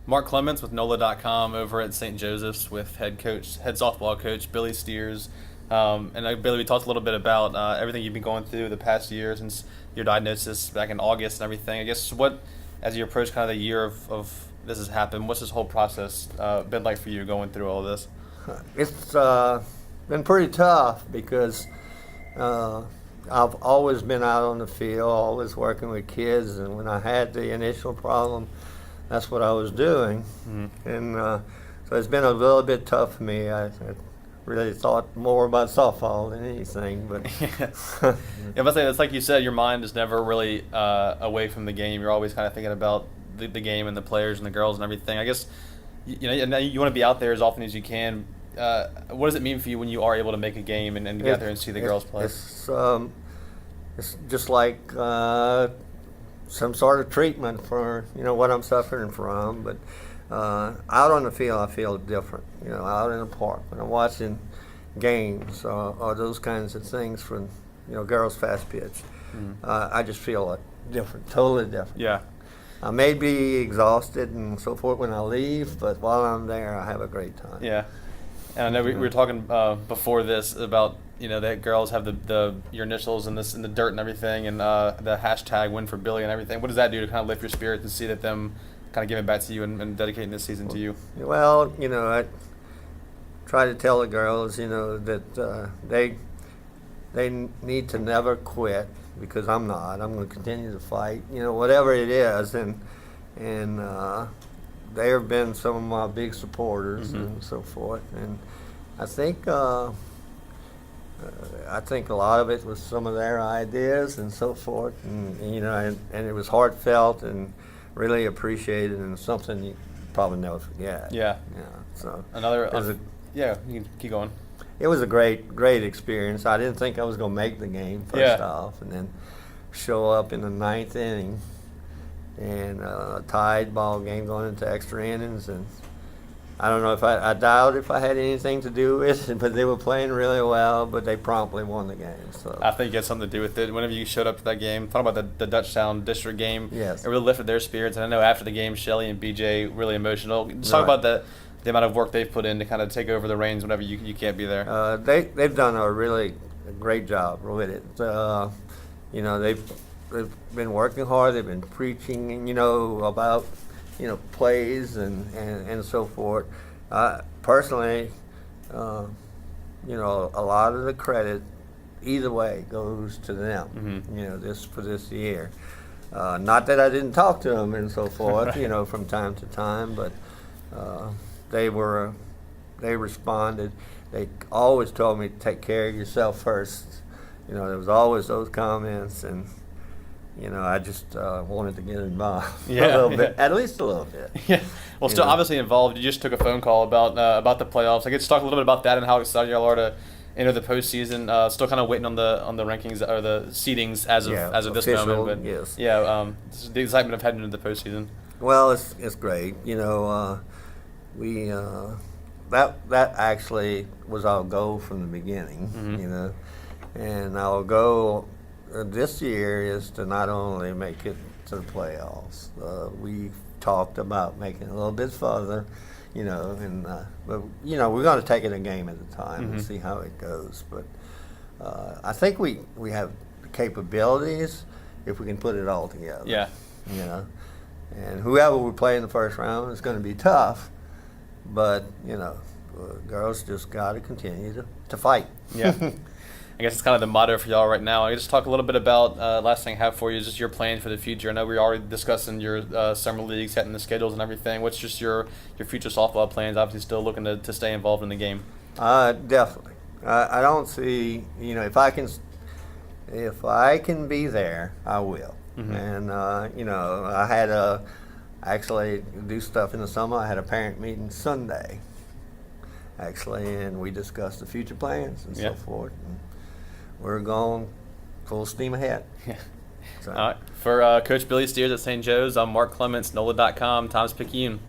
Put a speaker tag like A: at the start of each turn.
A: Mark Clements with NOLA.com over at St. Joseph's with head softball coach Billy Steers. Billy, we talked a little bit about everything you've been going through the past year since your diagnosis back in August and everything. I guess as you approach kind of the year of this has happened, what's this whole process been like for you going through all this?
B: It's been pretty tough because I've always been out on the field, always working with kids, and when I had the initial problem, that's what I was doing. Mm-hmm. And so it's been a little bit tough for me. I really thought more about softball than anything. But
A: yeah, but it's like you said, your mind is never really away from the game. You're always kind of thinking about the game and the players and the girls and everything. I guess you want to be out there as often as you can. What does it mean for you when you are able to make a game and get out there and see the girls play?
B: It's just like some sort of treatment for what I'm suffering from. But out on the field, I feel different. Out in the park when I'm watching games or those kinds of things from girls fast pitch, I just feel different, totally different.
A: Yeah.
B: I may be exhausted and so forth when I leave, but while I'm there, I have a great time.
A: Yeah. And I know we were talking before this about that girls have your initials in the dirt and everything, and the hashtag win for Billy and everything. What does that do to kind of lift your spirits and see that them kind of giving back to you and dedicating this season to you?
B: Well, I try to tell the girls, that they need to never quit, because I'm not. I'm going to continue to fight, whatever it is, and they have been some of my big supporters and so forth. And I think a lot of it was some of their ideas and so forth, and and it was heartfelt and really appreciated, and something you probably never forget.
A: Yeah.
B: Yeah. So
A: you can keep going.
B: It was a great experience. I didn't think I was going to make the game first off, and then show up in the ninth inning and a tied ball game going into extra innings, and I don't know I doubt if I had anything to do with it, but they were playing really well, but they promptly won the game. So
A: I think it had something to do with it. Whenever you showed up to that game, talking about the Dutchtown District game,
B: yes,
A: it really lifted their spirits. And I know after the game, Shelly and BJ really emotional. Just talk about the amount of work they've put in to kind of take over the reins whenever you can't be there.
B: They've done a really great job with it. They've been working hard. They've been preaching, about plays and so forth. Personally, a lot of the credit either way goes to them. For this year. Not that I didn't talk to them and so forth, from time to time, but they responded. They always told me to take care of yourself first. There was always those comments, and I just wanted to get involved a little bit, at least a little bit.
A: Yeah. Well, still obviously involved. You just took a phone call about the playoffs. I guess talk a little bit about that and how excited y'all are to enter the postseason. Still kind of waiting on the rankings or the seedings as of this moment. But
B: yes.
A: Yeah, the excitement of heading into the postseason.
B: Well, it's great. We that actually was our goal from the beginning. And our goal this year is to not only make it to the playoffs. We talked about making it a little bit further, but we're going to take it a game at a time and see how it goes. But I think we have the capabilities if we can put it all together.
A: Yeah.
B: And whoever we play in the first round is going to be tough, but girls just got to continue to fight.
A: Yeah. I guess it's kind of the motto for y'all right now. I just talk a little bit about last thing I have for you is just your plans for the future. I know we were already discussing your summer league, setting the schedules and everything. What's just your future softball plans? Obviously, still looking to stay involved in the game.
B: Definitely. I don't see if I can be there, I will. And I had actually do stuff in the summer. I had a parent meeting Sunday, actually, and we discussed the future plans and so forth. And we're going full steam ahead.
A: Yeah. So. All right. For Coach Billy Steers at St. Joe's, I'm Mark Clements, NOLA.com, Tom's Picayune.